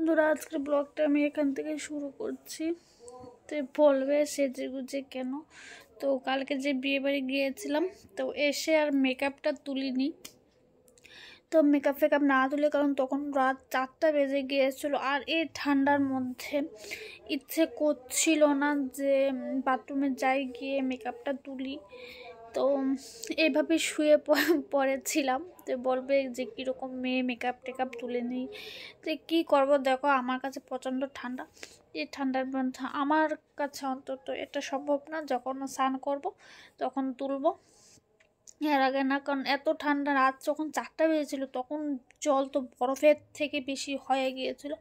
বন্ধুরা, আজকের ব্লগটা আমি এখান থেকে শুরু করছি। তো বলবে সেজে গুজে কেন? তো কালকে যে বিয়ে বাড়ি গিয়েছিলাম, তো এসে আর মেকআপটা তুলিনি। তো মেকআপ ফেকআপ না তুলে, কারণ তখন রাত 4টা বেজে গিয়েছিল। আর এই ঠান্ডার মধ্যে ইচ্ছে করছিল না যে বাথরুমে যাই, গিয়ে মেকআপটা তুলি। তো এইভাবে শুয়ে পড়েছিলাম। তো বলবে যে কীরকম মেয়ে, মেকআপ টেকআপ তুলে নেই। তো কী করবো, দেখো আমার কাছে প্রচণ্ড ঠান্ডা। এই ঠান্ডার মধ্যে আমার কাছে অন্তত এটা সম্ভব না। যখন স্নান করব তখন তুলবো, এর আগে না। কারণ এত ঠান্ডা, রাত যখন 4টা বেজেছিল তখন জল তো বরফের থেকে বেশি হয়ে গিয়েছিল।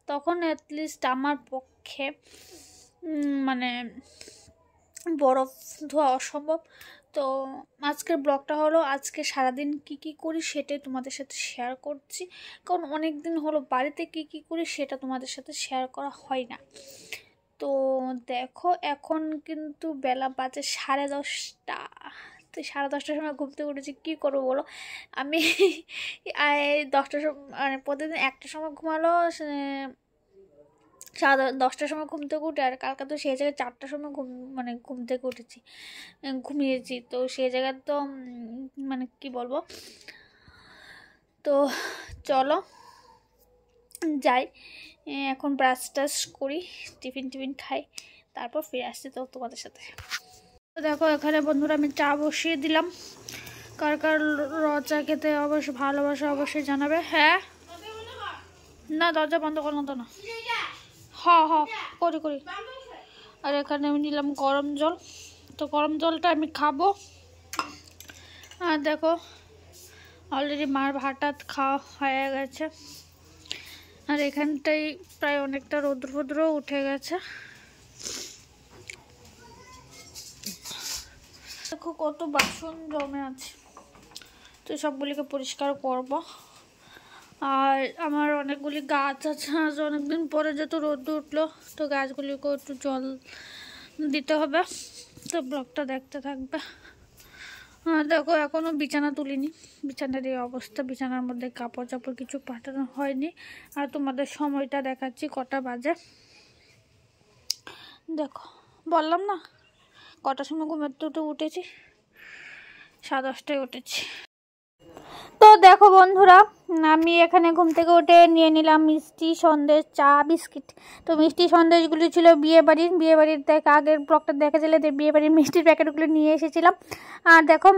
তখন অ্যাটলিস্ট আমার পক্ষে মানে বরফ ধোয়া অসম্ভব। তো আজকের ব্লগটা হলো আজকে সারাদিন কি করি সেটাই তোমাদের সাথে শেয়ার করছি। কারণ অনেক দিন হলো বাড়িতে কি করি সেটা তোমাদের সাথে শেয়ার করা হয় না। তো দেখো, এখন কিন্তু বেলা বাজে 10:30। তো 10:30টার সময় ঘুম থেকে উঠেছি, কী করবো বলো? আমি 10টার সময় মানে প্রতিদিন 1টার সময় ঘুমালো, 10টার সময় ঘুম থেকে উঠে। আর কালকে তো সেই জায়গায় 4টার সময় ঘুম থেকে উঠেছি, ঘুমিয়েছি। তো সেই জায়গায় তো মানে কি বলবো। তো চলো যাই, এখন ব্রাশ টাশ করি, টিফিন খাই, তারপর ফিরে আসছি তো তোমাদের সাথে। তো দেখো এখানে বন্ধুরা আমি চা বসিয়ে দিলাম। কার কার র চা খেতে অবশ্যই ভালোবাসা অবশ্যই জানাবে। হ্যাঁ না, দরজা বন্ধ করলাম তো না। হ্যাঁ করি। আর এখানে আমি নিলাম গরম জল। তো গরম জলটা আমি খাবো। আর দেখো অলরেডি মার ভাত খাওয়া হয়ে গেছে। আর এখানটাই প্রায় অনেকটা রৌদ্র উঠে গেছে। দেখো কত বাসন জমে আছে, তো সবগুলিকে পরিষ্কার করব। আর আমার অনেকগুলি গাছ আছে, আজ অনেকদিন পরে যেহেতু রোদ উঠলো, তো গাছগুলিকেও একটু জল দিতে হবে। তো ব্লগটা দেখতে থাকবে। দেখো এখনও বিছানা তুলিনি, বিছানার এই অবস্থা, বিছানার মধ্যে কাপড় চাপড় কিছু পাঠানো হয়নি। আর তোমাদের সময়টা দেখাচ্ছি কটা বাজে। দেখো বললাম না কটার সময় ঘুমের উঠেছি, 10:30টায় উঠেছি। তো দেখো বন্ধুরা, আমি এখানে ঘুম থেকে উঠে নিয়ে নিলাম মিষ্টি, সন্দেশ, চা, বিস্কিট। তো মিষ্টি সন্দেশগুলি ছিল বিয়েবাড়ির দেখে আগের ব্লগটা দেখেছিলে, যে বিয়েবাড়ির মিষ্টির প্যাকেটগুলো নিয়ে এসেছিলাম। আর দেখো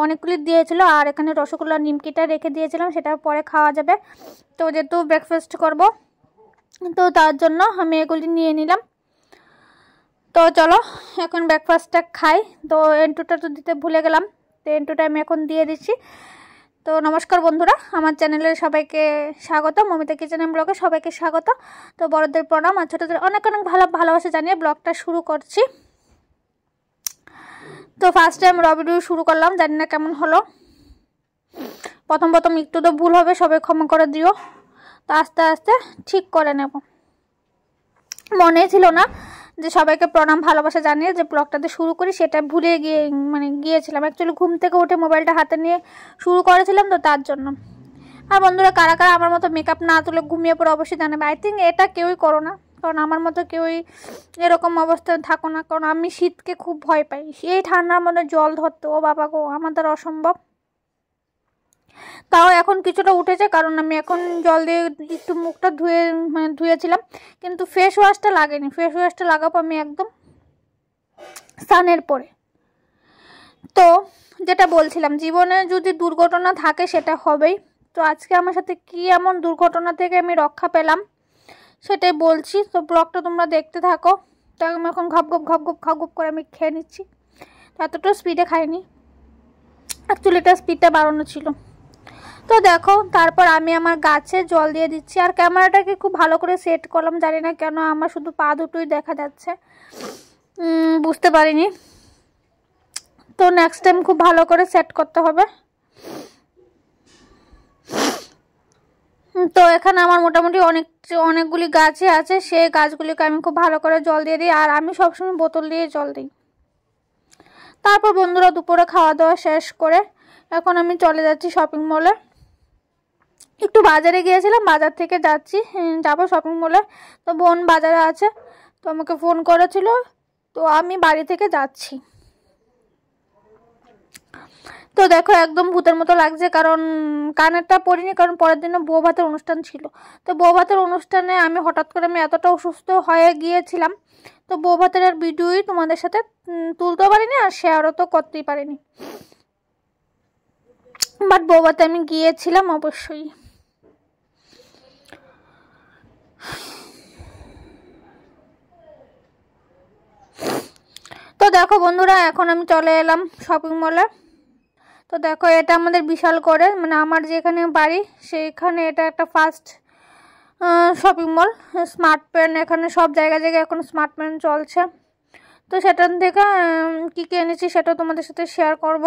অনেকগুলি দিয়েছিল। আর এখানে রসগোল্লা নিমকিটা রেখে দিয়েছিলাম, সেটা পরে খাওয়া যাবে। তো যেহেতু ব্রেকফাস্ট করব, তো তার জন্য আমি এগুলি নিয়ে নিলাম। তো চলো এখন ব্রেকফাস্টটা খাই। তো এন্টুটা তো দিতে ভুলে গেলাম, তো এন্টুটা আমি এখন দিয়ে দিচ্ছি। তো নমস্কার বন্ধুরা, আমার চ্যানেলের সবাইকে স্বাগত, মমিতা কিচেন এন্ড ব্লগে সবাইকে স্বাগত। তো বড়দের প্রণাম আর ছোটদের অনেক ভালোবাসা জানিয়ে ব্লগটা শুরু করছি। তো ফার্স্ট টাইম ভিডিও শুরু করলাম, জানি না কেমন হলো। প্রথম একটু তো ভুল হবে, সবাই ক্ষমা করে দিও। তো আস্তে আস্তে ঠিক করে নেব। মনে ছিল না যে সবাইকে প্রণাম ভালোবাসা জানিয়ে যে ব্লগটাতে শুরু করি, সেটা ভুলে গিয়েছিলাম। অ্যাকচুয়ালি ঘুম থেকে উঠে মোবাইলটা হাতে নিয়ে শুরু করেছিলাম, তো তার জন্য। আর বন্ধুরা, কারা আমার মতো মেকআপ না তুলে ঘুমিয়ে পড়ে অবশ্যই জানাবে। আই থিঙ্ক এটা কেউই করো না, কারণ আমার মতো কেউই এরকম অবস্থায় থাকো না। কারণ আমি শীতকে খুব ভয় পাই, এই ঠান্ডার মধ্যে জল ধরতে, ও বাবা গো, আমাদের অসম্ভব। তাও এখন কিছুটা উঠেছে, কারণ আমি এখন জল দিয়ে একটু মুখটা ধুয়েছিলাম, কিন্তু ফেস ওয়াশটা লাগেনি। ফেস ওয়াশটা লাগাবো আমি একদম স্নানের পরে। তো যেটা বলছিলাম, জীবনে যদি দুর্ঘটনা থাকে সেটা হবেই। তো আজকে আমার সাথে কি এমন দুর্ঘটনা থেকে আমি রক্ষা পেলাম সেটাই বলছি। তো ব্লগটা তোমরা দেখতে থাকো। তো আমি এখন ঘপ ঘপ করে আমি খেয়ে নিচ্ছি। এতটা স্পিডে খাইনি, অ্যাকচুয়ালি এটা স্পিডটা বাড়ানো ছিল। তো দেখো তারপর আমি আমার গাছে জল দিয়ে দিচ্ছি। আর ক্যামেরাটাকে খুব ভালো করে সেট করলাম, জানি না কেন আমার শুধু পা দুটোই দেখা যাচ্ছে, বুঝতে পারিনি। তো নেক্সট টাইম খুব ভালো করে সেট করতে হবে। তো এখানে আমার মোটামুটি অনেকগুলি গাছই আছে, সেই গাছগুলিকে আমি খুব ভালো করে জল দিয়ে দিই। আর আমি সবসময় বোতল দিয়ে জল দিই। তারপর বন্ধুরা দুপুরে খাওয়া দাওয়া শেষ করে এখন আমি চলে যাচ্ছি শপিং মলে। একটু বাজারে গিয়েছিলাম, বাজার থেকে যাচ্ছি, যাবো শপিং মলে। তো বোন বাজারে আছে, তো আমাকে ফোন করেছিল, তো আমি বাড়ি থেকে যাচ্ছি। তো দেখো একদম ভূতের মতো লাগছে, কারণ কানেরটা পরিনি, কারণ পরের দিনে বউ ভাতের অনুষ্ঠান ছিল। তো বউ ভাতের অনুষ্ঠানে আমি হঠাৎ করে আমি এতটা অসুস্থ হয়ে গিয়েছিলাম, তো বউ ভাতের আর ভিডিওই তোমাদের সাথে তুলতেও পারিনি আর শেয়ারও তো করতেই পারিনি। বাট বউ ভাতে আমি গিয়েছিলাম অবশ্যই। তো দেখো বন্ধুরা, এখন আমি চলে এলাম শপিং মলে। তো দেখো এটা আমাদের বিশাল করে, মানে আমার যেখানে বাড়ি সেইখানে এটা একটা first shopping mall, smart pen. এখানে সব জায়গায় জায়গায় এখন স্মার্ট পেন চলছে। তো সেখান থেকে কী কী এনেছি সেটাও তোমাদের সাথে শেয়ার করব।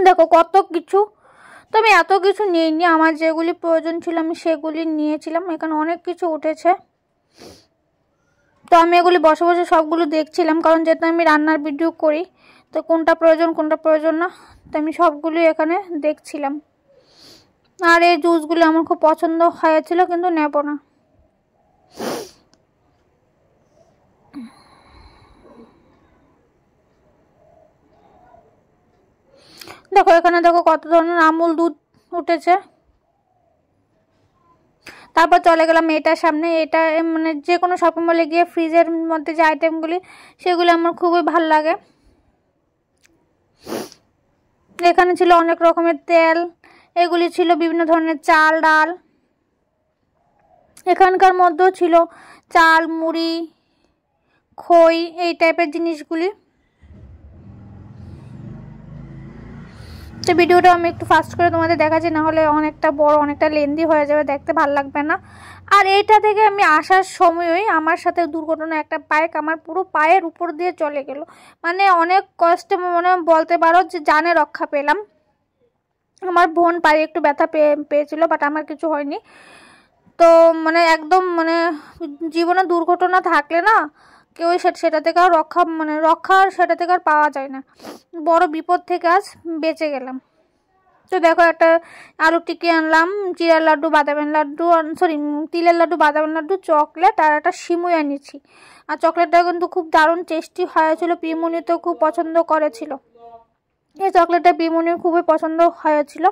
দেখো কত কিছু, তো আমি এত কিছু নিইনি, আমার যেগুলি প্রয়োজন ছিল আমি সেগুলি নিয়েছিলাম। এখানে অনেক কিছু উঠেছে, তো আমি এগুলি বসে বসে সবগুলো দেখছিলাম, কারণ যেহেতু আমি রান্নার ভিডিও করি, তো কোনটা প্রয়োজন কোনটা প্রয়োজন না, তো আমি সবগুলি এখানে দেখছিলাম। আর এই জুসগুলো আমার খুব পছন্দ হয়েছিল, কিন্তু নেব না। দেখো এখানে দেখো কত ধরনের আমুল দুধ উঠেছে। তারপর চলে গেলাম এটার সামনে। এটা মানে যে কোনো শপিং মলে গিয়ে ফ্রিজের মধ্যে যে আইটেমগুলি সেগুলি আমার খুবই ভাল লাগে। এখানে ছিল অনেক রকমের তেল, এগুলি ছিল বিভিন্ন ধরনের চাল ডাল। এখানকার মধ্যেও ছিল চাল মুড়ি খই এই টাইপের জিনিসগুলি। তো ভিডিওটা আমি একটু ফাস্ট করে তোমাদের দেখাচ্ছি, না হলে অনেকটা বড় অনেকটা লেন্দি হয়ে যাবে, দেখতে ভালো লাগবে না। আর এইটা থেকে আমি আসার সময়ই আমার সাথে দুর্ঘটনা, একটা বাইক আমার পুরো পায়ের উপর দিয়ে চলে গেল। মানে অনেক কষ্টে, মনে বলতে পারো যে জানে রক্ষা পেলাম। আমার বোন পায়ে একটু ব্যথা পেয়েছিল, বাট আমার কিছু হয়নি। তো মানে একদম মানে জীবনে দুর্ঘটনা থাকলে না কেউ সেটা থেকে আর রক্ষা সেটা থেকে আর পাওয়া যায় না। বড় বিপদ থেকে আজ বেঁচে গেলাম। তো দেখো একটা আলু টিকি আনলাম, জিরার লাড্ডু বাদামের লাড্ডু, সরি তিলের লাড্ডু বাদামের লাড্ডু, চকলেট আর একটা সিমুই আনিয়েছি। আর চকলেটটা কিন্তু খুব দারুণ টেস্টি হয়েছিল, পিমুনি তো খুব পছন্দ করেছিল। এই চকলেটটা পিমুনি খুবই পছন্দ হয়েছিল।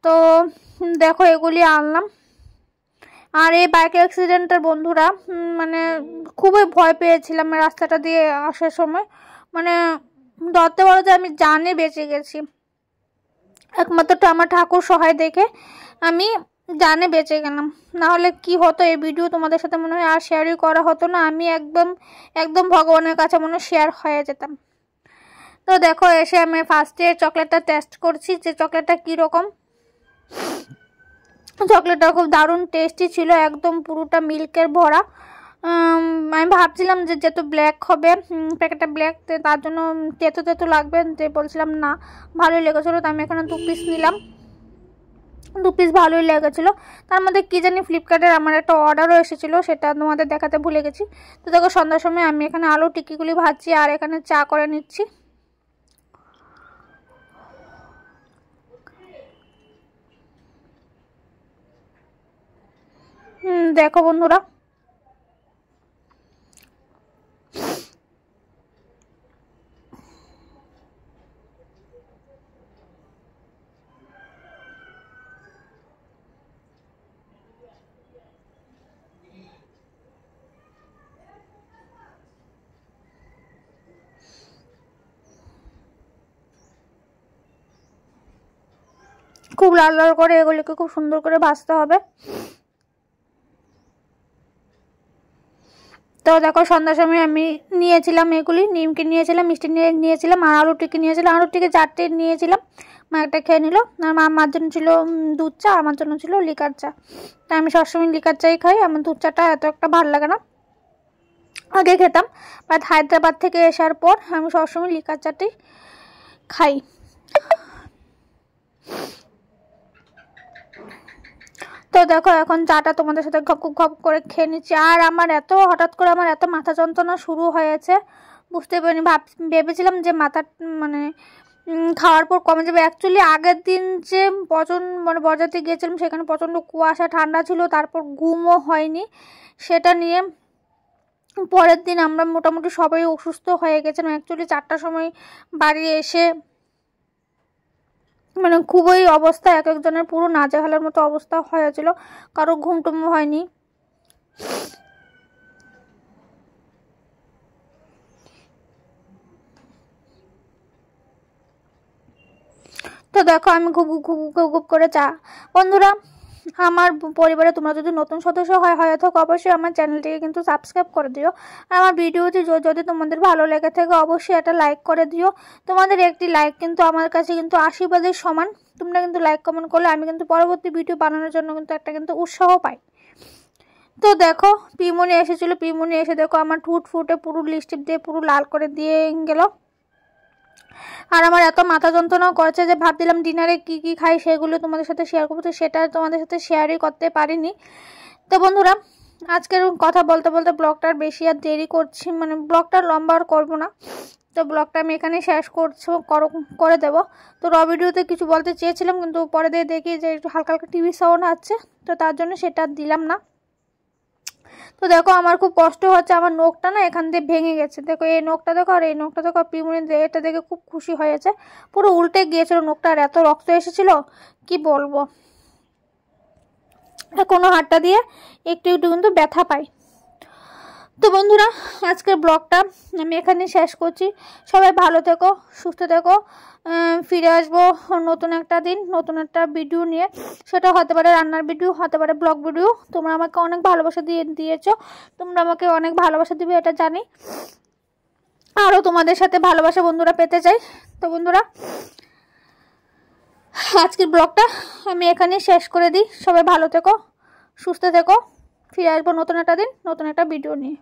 তো দেখো এগুলি আনলাম। আর এই বাইক অ্যাক্সিডেন্টের বন্ধুরা মানে খুবই ভয় পেয়েছিলাম রাস্তাটা দিয়ে আসার সময়। মানে ধরতে পারো যে আমি জানে বেঁচে গেছি, একমাত্র আমার ঠাকুর সহায় দেখে আমি জানে বেঁচে গেলাম। না হলে কি হতো, এই ভিডিও তোমাদের সাথে মনে হয় আর শেয়ারই করা হতো না। আমি একদম ভগবানের কাছে মনে হয় শেয়ার হয়ে যেতাম। তো দেখো এসে আমি ফার্স্টে চকলেটটা টেস্ট করছি যে চকলেটটা কীরকম। চকলেটটা খুব দারুণ টেস্টি ছিল, একদম পুরোটা মিল্কের ভরা। আমি ভাবছিলাম যে যেহেতু ব্ল্যাক হবে, প্যাকেটটা ব্ল্যাক, তার জন্য তেতো তেতো লাগবে, যে বলছিলাম না ভালোই লেগেছিলো। তো আমি এখানে 2 পিস নিলাম, 2 পিস ভালোই লেগেছিলো। তার মধ্যে কী জানি ফ্লিপকার্টের আমার একটা অর্ডারও এসেছিলো, সেটা তোমাদের দেখাতে ভুলে গেছি। তো দেখো সন্ধ্যার সময় আমি এখানে আলু টিকিগুলি ভাজছি আর এখানে চা করে নিচ্ছি। দেখো বন্ধুরা, খুব লাল লাল করে এগুলিকে খুব সুন্দর করে ভাজতে হবে। তো দেখো সন্ধ্যার সময় আমি নিয়েছিলাম এগুলি, নিমকি নিয়েছিলাম, মিষ্টি নিয়েছিলাম আর আলু টিকি নিয়েছিলাম। আলু টিকি 4টে নিয়েছিলাম, মা একটা খেয়ে নিল। আর মার জন্য ছিল দুধ চা, আমার জন্য ছিল লিকার চা। তো আমি সবসময় লিকার চাই খাই, আমার দুধ চাটা এত একটা ভালো লাগে না। আগে খেতাম, বাট হায়দ্রাবাদ থেকে আসার পর আমি সবসময় লিকার চাটাই খাই। তো তো দেখো এখন চাটা তোমাদের সাথে ঘপ ঘপ করে খেয়ে নিচ্ছি। আর আমার হঠাৎ করে আমার এত মাথা যন্ত্রণা শুরু হয়েছে, বুঝতে পারিনি। ভেবেছিলাম যে মাথা মানে খাওয়ার পর কমে যাবে। অ্যাকচুয়ালি আগের দিন যে বরযাত্রী গিয়েছিলাম সেখানে প্রচণ্ড কুয়াশা, ঠান্ডা ছিল, তারপর ঘুমও হয়নি। সেটা নিয়ে পরের দিন আমরা মোটামুটি সবাই অসুস্থ হয়ে গেছিলাম। অ্যাকচুয়ালি 4টার সময় বাড়ি এসে খুবই অবস্থা, এক একজনের পুরো নাজেহালের মতো অবস্থা হয়েছিল, কারো ঘুমটুম হয়নি। তো দেখো আমি খুব খুব করে চা। বন্ধুরা, আমার পরিবারে তোমরা যদি নতুন সদস্য হয়ে থাকো অবশ্যই আমার চ্যানেলটিকে কিন্তু সাবস্ক্রাইব করে দিও। আর আমার ভিডিওটি যদি তোমাদের ভালো লেগে থাকে অবশ্যই একটা লাইক করে দিও। তোমাদের একটি লাইক কিন্তু আমার কাছে কিন্তু আশীর্বাদের সমান। তোমরা কিন্তু লাইক কমেন্ট করলে আমি কিন্তু পরবর্তী ভিডিও বানানোর জন্য কিন্তু একটা উৎসাহ পাই। তো দেখো পিমনি এসেছিলো, পিমনি এসে দেখো আমার ঠুট ফুটে পুরো লিপস্টিক দিয়ে পুরো লাল করে দিয়ে গেল। আর আমার এত মাথা যন্ত্রণাও করছে যে ভাবছিলাম ডিনারে কি কি খাই সেগুলো তোমাদের সাথে শেয়ার করবো, তো সেটা তোমাদের সাথে শেয়ারই করতে পারিনি। তো বন্ধুরা, আজকের কথা বলতে বলতে ব্লগটার বেশি আর দেরি করছি, ব্লগটা লম্বা আর করবো না। তো ব্লগটা আমি এখানে শেষ করে দেবো। তো ভিডিওতে কিছু বলতে চেয়েছিলাম কিন্তু পরে দিয়ে দেখি যে একটু হালকা হালকা টিভি সাউন্ড আছে, তো তার জন্য সেটা দিলাম না। তো দেখো আমার খুব কষ্ট হচ্ছে, আমার নখটা না এখান দিয়ে ভেঙে গেছে। দেখো এই নখটা দেখো আর এই নখটা দেখো। পিমনি এটা দেখে খুব খুশি হয়েছে, পুরো উল্টে গিয়েছিল নখটা, আর এত রক্ত এসেছিল কি বলবো। কোনো হাতটা দিয়ে একটু একটু কিন্তু ব্যথা পাই। তো বন্ধুরা, আজকের ব্লগটা আমি এখানে শেষ করছি। সবাই ভালো থেকো, সুস্থ থেকো। ফিরে আসবো নতুন একটা দিন, নতুন একটা ভিডিও নিয়ে। সেটা হতে পারে রান্নার ভিডিও, হতে পারে ব্লগ ভিডিও। তোমরা আমাকে অনেক ভালোবাসা দিয়েছো, তোমরা আমাকে অনেক ভালোবাসা দিবে এটা জানি। আরও তোমাদের সাথে ভালোবাসা বন্ধুরা পেতে চাই। তো বন্ধুরা, আজকের ব্লগটা আমি এখানে শেষ করে দিই। সবাই ভালো থেকো, সুস্থ থেকো। ফিরে আসবো নতুন একটা দিন, নতুন একটা ভিডিও নিয়ে।